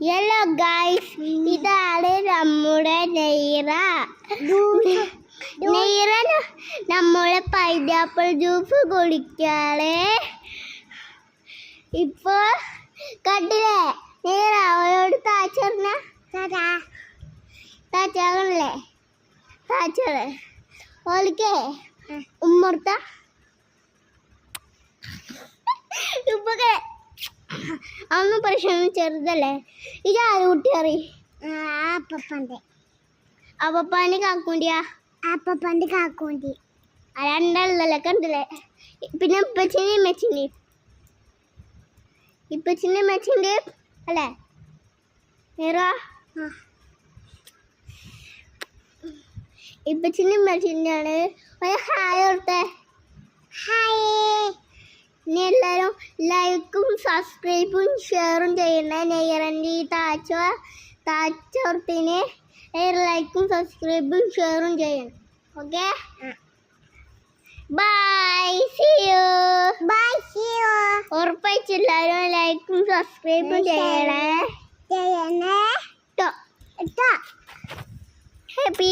Hello guys, ഇതാണ് നമ്മുടെ നെയ്റ. നെയ്റ നമ്മളെ പൈനാപ്പിൾ ജ്യൂസ് കുടിക്കാളെ. ഇപ്പൊ കണ്ടില്ലേ നെയ്റ അവളോട് താച്ചറിനെ താച്ചാകണല്ലേ താച്ചറ് ഓലിക്കേ ഉമ്മർത്ത ഇപ്പൊക്കെ അന്ന് പ്രശ്നം ചെറുതല്ലേ. ഇതാര് കുട്ടിയറി അപ്പപ്പാന്റെ കാക്കൂണ്ടി രണ്ടല്ലേ കണ്ടില്ലേ. പിന്നെ ഇപ്പച്ചിന്റെ മെച്ചിന്റെ അല്ലേ ഇപ്പച്ചിന്റെ മെച്ചിന്റെ ആണ്. ഹായ് ഓർത്തെ ഇനി എല്ലാവരും ലൈക്കും സബ്സ്ക്രൈബും ഷെയറും ചെയ്യണേ. നെയ്യറിൻ്റെ ഈ താച്ചോർത്തിന് ലൈക്കും സബ്സ്ക്രൈബും ഷെയറും ചെയ്യണം. Okay, bye, see you. ഉറപ്പായിട്ടും എല്ലാവരും ലൈക്കും സബ്സ്ക്രൈബും ചെയ്യണേ. ഹാപ്പി